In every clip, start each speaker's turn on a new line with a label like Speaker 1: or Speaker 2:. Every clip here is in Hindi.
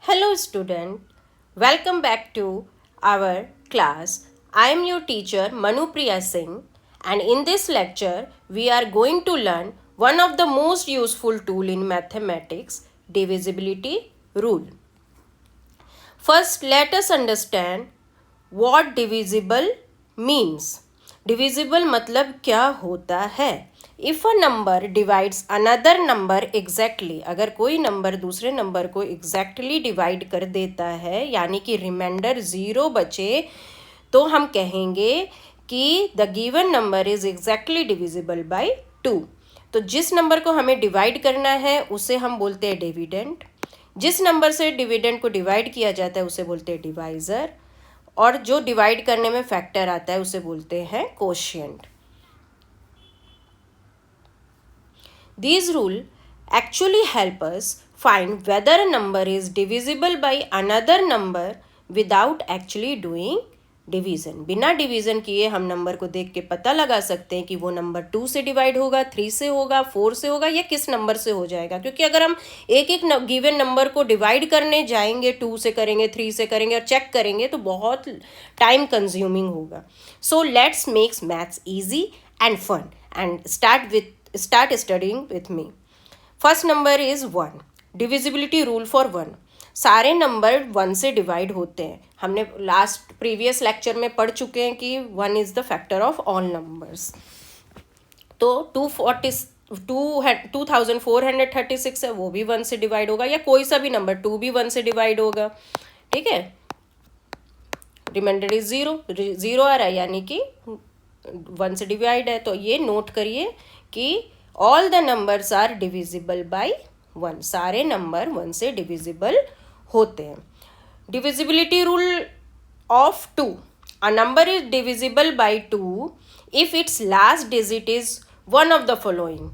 Speaker 1: Hello, student. Welcome back to our class. I am your teacher Manupriya Singh, and in this lecture, we are going to learn one of the most useful tool in mathematics, divisibility rule. First, let us understand what divisible means. Divisible मतलब क्या होता है? If a number divides another number exactly, अगर कोई नंबर दूसरे नंबर को exactly divide कर देता है यानी कि रिमाइंडर 0 बचे, तो हम कहेंगे कि the given number is exactly divisible by 2. तो जिस नंबर को हमें डिवाइड करना है उसे हम बोलते हैं डिविडेंड. जिस नंबर से डिविडेंड को डिवाइड किया जाता है उसे बोलते हैं डिवाइज़र, और जो डिवाइड करने में फैक्टर आता है उसे बोलते हैं quotient. These rule actually help us find whether a number is divisible by another number without actually doing division. बिना डिवीज़न किए हम नंबर को देख के पता लगा सकते हैं कि वो नंबर 2 से डिवाइड होगा, 3 से होगा, 4 से होगा या किस नंबर से हो जाएगा. क्योंकि अगर हम एक एक गिवन नंबर को डिवाइड करने जाएंगे, 2 से करेंगे, 3 से करेंगे और चेक करेंगे तो बहुत टाइम कंज्यूमिंग होगा. So let's makes maths easy and fun and start studying with me. First number is 1. Divisibility rule for 1. सारे नंबर 1 से डिवाइड होते हैं. हमने लास्ट प्रीवियस लेक्चर में पढ़ चुके हैं कि 1 is the factor of all numbers. तो 2436 है, वो भी 1 से डिवाइड होगा, या कोई सा भी नंबर 2 भी 1 से डिवाइड होगा. ठीक है, रिमाइंडर इज 0 आ रहा है यानी कि 1 से डिवाइड है. तो ये नोट करिए कि all the numbers are divisible by 1. सारे नंबर 1 से डिविजिबल होते हैं. Divisibility rule of 2. A number is divisible by 2 if its last digit is one of the following.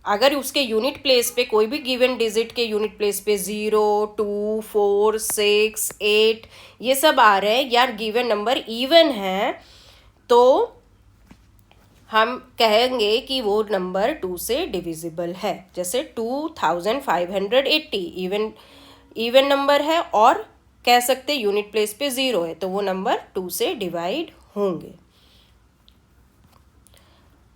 Speaker 1: अगर उसके यूनिट प्लेस पे कोई भी गिवन डिजिट के यूनिट प्लेस पे 0, 2, 4, 6, 8 ये सब आ रहे हैं या गिवन नंबर इवन है, तो हम कहेंगे कि वो नंबर 2 से डिविजिबल है. जैसे 2580 इवन नंबर है और कह सकते यूनिट प्लेस पे 0 है, तो वो नंबर 2 से डिवाइड होंगे.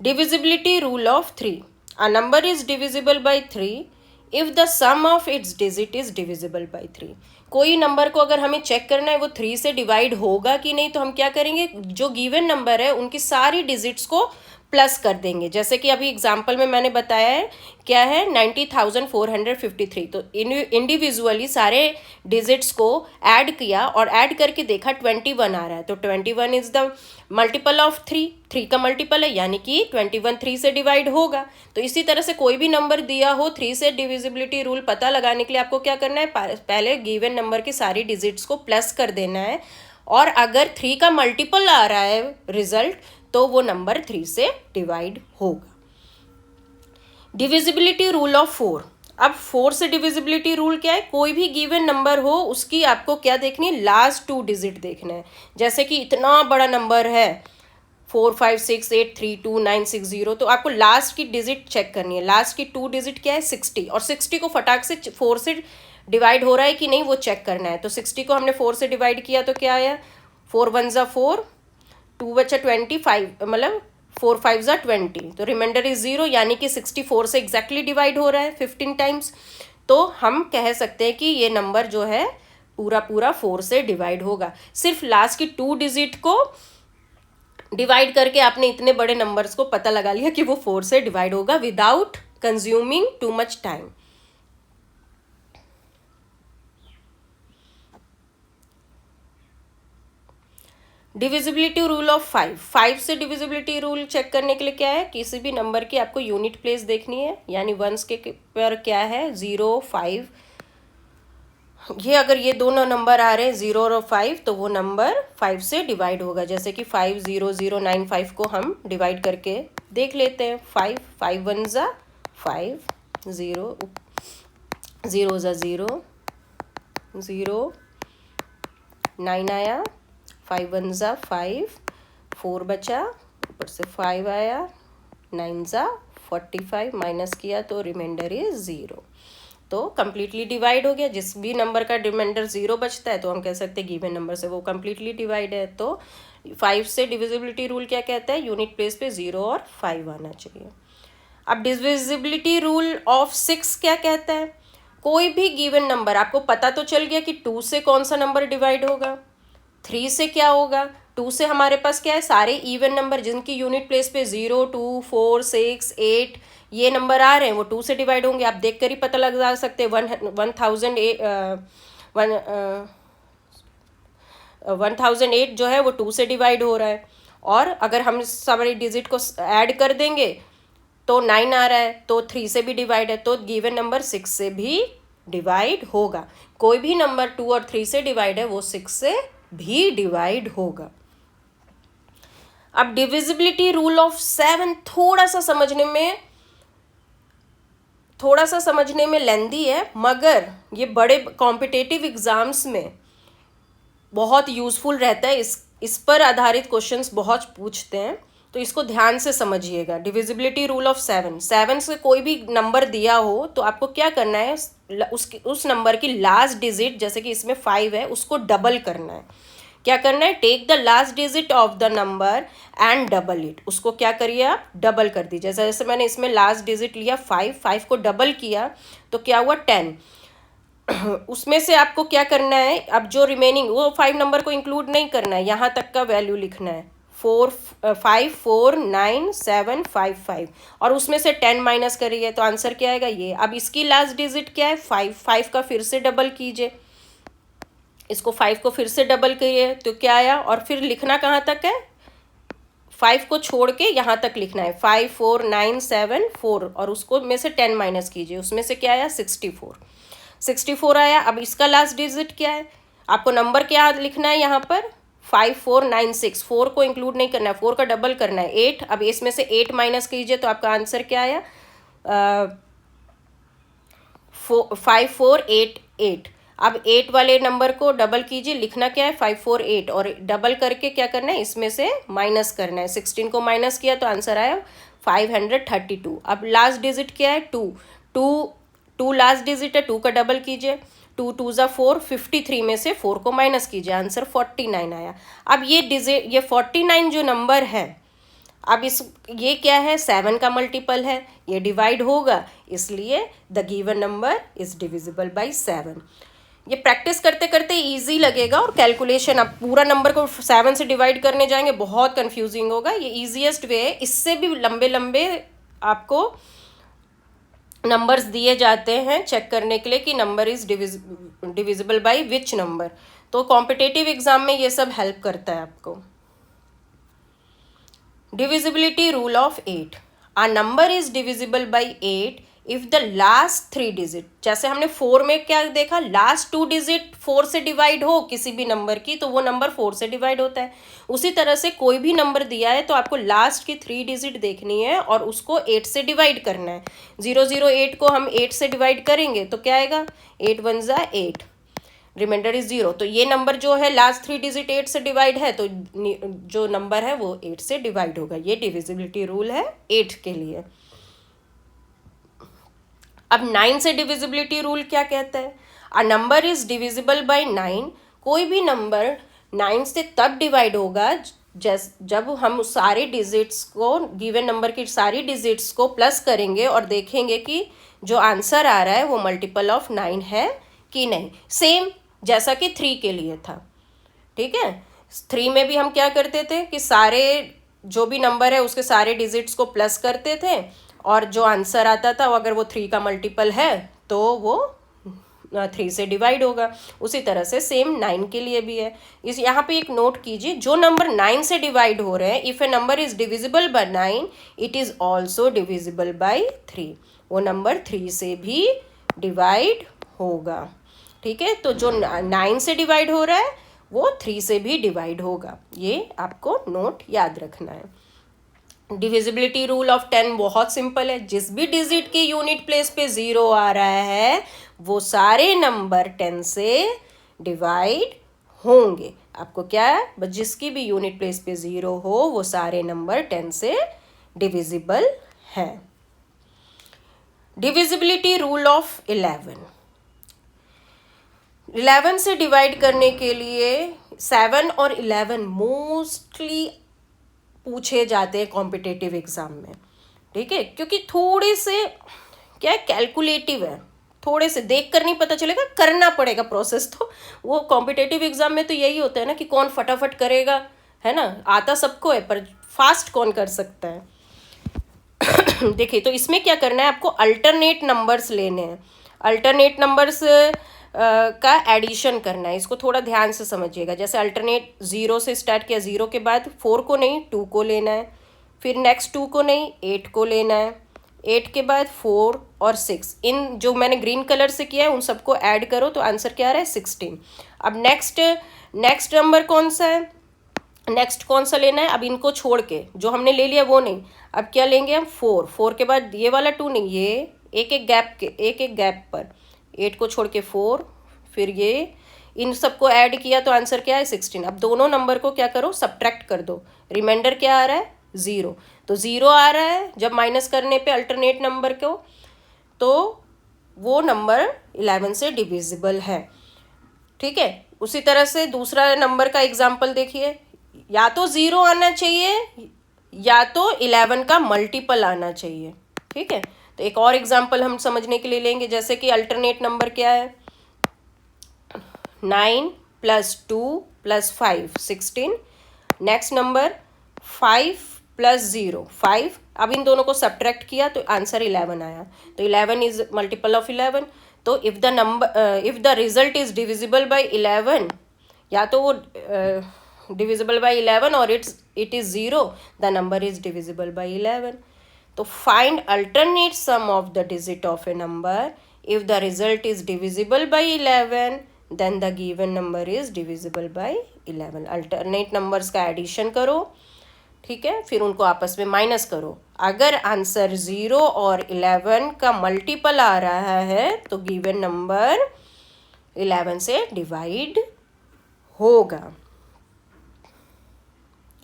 Speaker 1: Divisibility rule of 3. A number is divisible by 3 if the sum of its digit is divisible by 3. कोई नंबर को अगर हमें चेक करना है वो 3 से डिवाइड होगा कि नहीं, तो हम क्या करेंगे, जो गिवन नंबर है उनकी सारी डिजिट्स को प्लस कर देंगे. जैसे कि अभी एग्जाम्पल में मैंने बताया है क्या है 90,453. तो इंडिविजुअली सारे डिजिट्स को ऐड किया और ऐड करके देखा 21 आ रहा है. तो 21 इज द मल्टीपल ऑफ 3 का मल्टीपल है यानी कि 21 3 से डिवाइड होगा. तो इसी तरह से कोई भी नंबर दिया हो 3 से डिविजिबिलिटी रूल पता लगाने के लिए आपको क्या करना है, पहले गिवन नंबर की सारी डिजिट्स को प्लस कर देना है, और अगर 3 का मल्टीपल आ रहा है रिजल्ट तो वो नंबर 3 से डिवाइड होगा. Divisibility rule of 4. अब 4 से डिविजिबिलिटी रूल क्या है, कोई भी गिवन नंबर हो उसकी आपको क्या देखनी है, लास्ट 2 डिजिट देखना है. जैसे कि इतना बड़ा नंबर है 45683296 तो आपको लास्ट की डिजिट चेक करनी है. लास्ट की 2 डिजिट क्या है 60, और 60 को फटाक से 4 से डिवाइड हो रहा है कि नहीं वो चेक करना है. तो 60 को हमने 4 से डिवाइड किया तो क्या आया, 4 1 ज़ा 4, 2 बचा 25, मतलब 4 5 ज़ा 20. तो रिमाइंडर इज 0 यानी कि 64 से एग्जैक्टली डिवाइड हो रहा है 15 टाइम्स. तो हम कह सकते हैं कि ये नंबर जो है पूरा 4 से डिवाइड होगा. सिर्फ लास्ट की 2 डिजिट को डिवाइड करके आपने इतने बड़े नंबर्स को पता लगा लिया कि वो 4 से डिवाइड होगा without consuming too much time. Divisibility rule of 5 से डिविजिबिलिटी रूल चेक करने के लिए क्या है, किसी भी नंबर की आपको यूनिट प्लेस देखनी है, यानी वंस के पर क्या है 0 5. ये अगर ये दोनों नंबर आ रहे हैं 0 और 5 तो वो नंबर 5 से डिवाइड होगा. जैसे कि 50095 को हम डिवाइड करके देख लेते हैं. 5 5 1 ज़ा 5, 0 0 ज़ा 0 0, 9 आया, 5 1 ज़ा 5, 4 बचा, ऊपर से 5 आया, 9 ज़ा 45 माइनस किया तो रिमाइंडर इज 0. तो कम्प्लीटली डिवाइड हो गया। जिस भी नंबर का रिमाइंडर 0 बचता है तो हम कह सकते हैं गिवन नंबर से वो कम्प्लीटली डिवाइड है। तो 5 से डिविजिबिलिटी रूल क्या कहता है, यूनिट प्लेस पे 0 और 5 आना चाहिए। अब डिविजिबिलिटी रूल ऑफ 6 क्या कहता है, कोई भी गिवन नंबर, आपको पता तो चल गया कि 2 से कौन सा नंबर डिवाइड होगा, 3 से क्या होगा, 2 से हमारे पास क्या है, सारे इवन नंबर जिनकी यूनिट प्लेस पे 0, 2, 4, 6, 8 ये नंबर आ रहे हैं वो 2 से डिवाइड होंगे। आप देख कर ही पता लगा सकते हैं 1008 जो है वो 2 से डिवाइड हो रहा है। और अगर हम सारे डिजिट को ऐड कर देंगे तो 9 आ रहा है, तो 3 से भी डिवाइड है, तो गिवन नंबर 6 से भी डिवाइड होगा। कोई भी नंबर 2 और 3 से डिवाइड है वो 6 से भी डिवाइड होगा। अब डिविजिबिलिटी रूल ऑफ 7 थोड़ा सा समझने में लेंदी है, मगर ये बड़े कॉम्पिटेटिव एग्जाम्स में बहुत यूजफुल रहता है। इस पर आधारित क्वेश्चंस बहुत पूछते हैं, तो इसको ध्यान से समझिएगा। डिविजिबिलिटी रूल ऑफ 7 से कोई भी नंबर दिया हो तो आपको क्या करना है, उस नंबर की लास्ट डिजिट, जैसे कि इसमें 5 है, उसको डबल करना है। क्या करना है, take the last digit of the number and double it. उसको क्या करिए आप, डबल कर दीजिए। जैसे मैंने इसमें लास्ट डिजिट लिया 5 को डबल किया तो क्या हुआ 10। उसमें से आपको क्या करना है, अब जो रिमेनिंग वो 5 नंबर को इंक्लूड नहीं करना है, यहाँ तक का वैल्यू लिखना है 5 4 9 7 5 5 और उसमें से 10 माइनस करिए तो आंसर क्या आएगा ये। अब इसकी लास्ट डिजिट क्या है 5 का फिर से डबल कीजिए, इसको 5 को फिर से डबल करिए तो क्या आया, और फिर लिखना कहाँ तक है, 5 को छोड़ के यहाँ तक लिखना है 5 4 9 7 4 और उसको में से 10 माइनस कीजिए, उसमें से क्या आया 64 आया। अब इसका लास्ट डिजिट क्या है, आपको नंबर क्या लिखना है यहाँ पर 5 4 9 6, 4 को इंक्लूड नहीं करना है, 4 का डबल करना है 8। अब इसमें से 8 माइनस कीजिए तो आपका आंसर क्या आया 5 4 8 8। अब 8 वाले नंबर को डबल कीजिए, लिखना क्या है 5 4 8 और डबल करके क्या करना है, इसमें से माइनस करना है। 16 को माइनस किया तो आंसर आया 532। अब लास्ट डिजिट क्या है 2 लास्ट डिजिट है, 2 का डबल कीजिए, 2 2 ज़ा 4, 53 में से 4 को माइनस कीजिए, आंसर 49 आया। अब ये 49 जो नंबर है, अब ये क्या है 7 का मल्टीपल है, ये डिवाइड होगा, इसलिए the given number is divisible bye 7। ये प्रैक्टिस करते करते इजी लगेगा, और कैलकुलेशन आप पूरा नंबर को 7 से डिवाइड करने जाएंगे बहुत कंफ्यूजिंग होगा। ये ईजीएस्ट वे है, इससे भी लंबे लंबे आपको नंबर्स दिए जाते हैं चेक करने के लिए कि number is divisible by which number. तो कॉम्पिटेटिव एग्जाम में ये सब हेल्प करता है आपको। Divisibility rule of 8, a number is divisible bye 8 if the last 3 digit, जैसे हमने 4 में क्या देखा, लास्ट 2 डिजिट 4 से डिवाइड हो किसी भी नंबर की तो वो नंबर 4 से डिवाइड होता है। उसी तरह से कोई भी नंबर दिया है तो आपको लास्ट की 3 डिजिट देखनी है और उसको 8 से डिवाइड करना है। 008 को हम 8 से डिवाइड करेंगे तो क्या आएगा 8 1 ज़ा 8, रिमाइंडर इज 0। तो ये नंबर जो है लास्ट 3 डिजिट 8 से डिवाइड है तो जो नंबर है वो 8 से डिवाइड होगा। ये डिविजिबिलिटी रूल है 8 के लिए। अब 9 से डिविजिबिलिटी रूल क्या कहता है, अ नंबर इज डिविजिबल बाय 9, कोई भी नंबर 9 से तब डिवाइड होगा जब हम सारे डिजिट्स को, गिवन नंबर की सारी डिजिट्स को प्लस करेंगे और देखेंगे कि जो आंसर आ रहा है वो मल्टीपल ऑफ 9 है कि नहीं। सेम जैसा कि 3 के लिए था, ठीक है। 3 में भी हम क्या करते थे कि सारे जो भी नंबर है उसके सारे डिजिट्स को प्लस करते थे और जो आंसर आता था अगर वो 3 का मल्टीपल है तो वो 3 से डिवाइड होगा। उसी तरह से सेम 9 के लिए भी है। इस यहाँ पे एक नोट कीजिए, जो नंबर 9 से डिवाइड हो रहे हैं, if A number is divisible bye 9 it is also divisible by 3, वो नंबर 3 से भी डिवाइड होगा, ठीक है। तो जो 9 से डिवाइड हो रहा है वो 3 से भी डिवाइड होगा, ये आपको नोट याद रखना है। डिविजिबिलिटी रूल ऑफ 10 बहुत सिंपल है, जिस भी डिजिट की यूनिट प्लेस पे 0 आ रहा है वो सारे नंबर 10 से डिवाइड होंगे। आपको क्या है, बस जिसकी भी यूनिट प्लेस पे 0 हो वो सारे नंबर 10 से डिविजिबल है। डिविजिबिलिटी रूल ऑफ 11 से डिवाइड करने के लिए 7 और 11 मोस्टली पूछे जाते हैं कॉम्पिटिटिव एग्जाम में, ठीक है, क्योंकि थोड़े से क्या है, कैलकुलेटिव है, थोड़े से देख कर नहीं पता चलेगा, करना पड़ेगा प्रोसेस। तो वो कॉम्पिटिटिव एग्जाम में तो यही होता है ना कि कौन फटाफट करेगा, है ना, आता सबको है पर फास्ट कौन कर सकता है। देखिए, तो इसमें क्या करना है, आपको अल्टरनेट नंबर्स लेने हैं, अल्टरनेट नंबर्स का एडिशन करना है। इसको थोड़ा ध्यान से समझिएगा। जैसे अल्टरनेट 0 से स्टार्ट किया, 0 के बाद 4 को नहीं 2 को लेना है, फिर नेक्स्ट 2 को नहीं 8 को लेना है, 8 के बाद 4 और 6, इन जो मैंने ग्रीन कलर से किया है उन सबको ऐड करो तो आंसर क्या आ रहा है 16। अब नेक्स्ट नंबर कौन सा है, नेक्स्ट कौन सा लेना है, अब इनको छोड़ के जो हमने ले लिया वो नहीं, अब क्या लेंगे हम 4 के बाद ये वाला 2 नहीं, ये एक एक गैप पर 8 को छोड़ के 4, फिर ये इन सबको ऐड किया तो आंसर क्या है 16। अब दोनों नंबर को क्या करो, सब्ट्रैक्ट कर दो, रिमाइंडर क्या आ रहा है 0। तो 0 आ रहा है जब माइनस करने पे अल्टरनेट नंबर को, तो वो नंबर 11 से डिविजिबल है, ठीक है। उसी तरह से दूसरा नंबर का एग्जाम्पल देखिए, या तो 0 आना चाहिए या तो 11 का मल्टीपल आना चाहिए, ठीक है। तो एक और एग्जाम्पल हम समझने के लिए लेंगे, जैसे कि अल्टरनेट नंबर क्या है, 9 + 2 + 5 16, नेक्स्ट नंबर 5 + 0 5। अब इन दोनों को सब्ट्रैक्ट किया तो आंसर 11 आया, तो 11 इज मल्टीपल ऑफ 11। तो if the result is divisible by 11, या तो वो डिविजिबल बाय 11 और it is 0, the number is divisible by 11। तो find alternate sum of the digit of a number, if the result is divisible by 11 then the given number is divisible by 11। Alternate numbers का एडिशन करो, ठीक है, फिर उनको आपस में माइनस करो। अगर आंसर 0 और 11 का मल्टीपल आ रहा है तो गिवन नंबर 11 से डिवाइड होगा।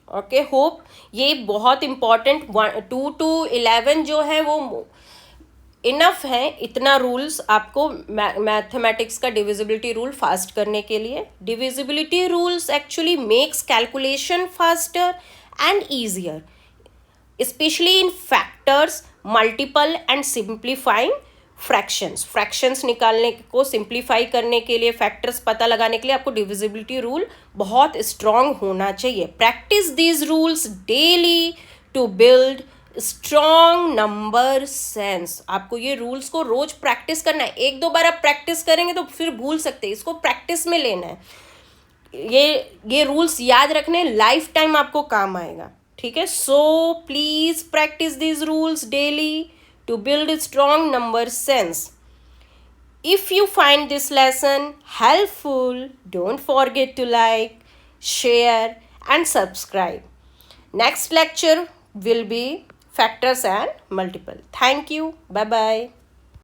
Speaker 1: ओके, होप ये बहुत इम्पॉर्टेंट 2 to 11 जो है वो इनफ है, इतना रूल्स आपको मैथमेटिक्स का डिविजिबिलिटी रूल फास्ट करने के लिए। Divisibility rules actually makes calculation faster and easier, specially in factors, multiple and simplifying fractions निकालने को सिंप्लीफाई करने के लिए, फैक्टर्स पता लगाने के लिए आपको डिविजिबिलिटी रूल बहुत स्ट्रांग होना चाहिए। Practice these rules daily to build strong number sense. आपको ये रूल्स को रोज प्रैक्टिस करना है, 1-2 बार आप प्रैक्टिस करेंगे तो फिर भूल सकते हैं, इसको प्रैक्टिस में लेना है। ये रूल्स याद रखने लाइफ टाइम आपको काम आएगा, ठीक है। So please practice these rules daily to build a strong number sense. If you find this lesson helpful, don't forget to like, share and subscribe. Next lecture will be factors and multiple. Thank you. Bye bye.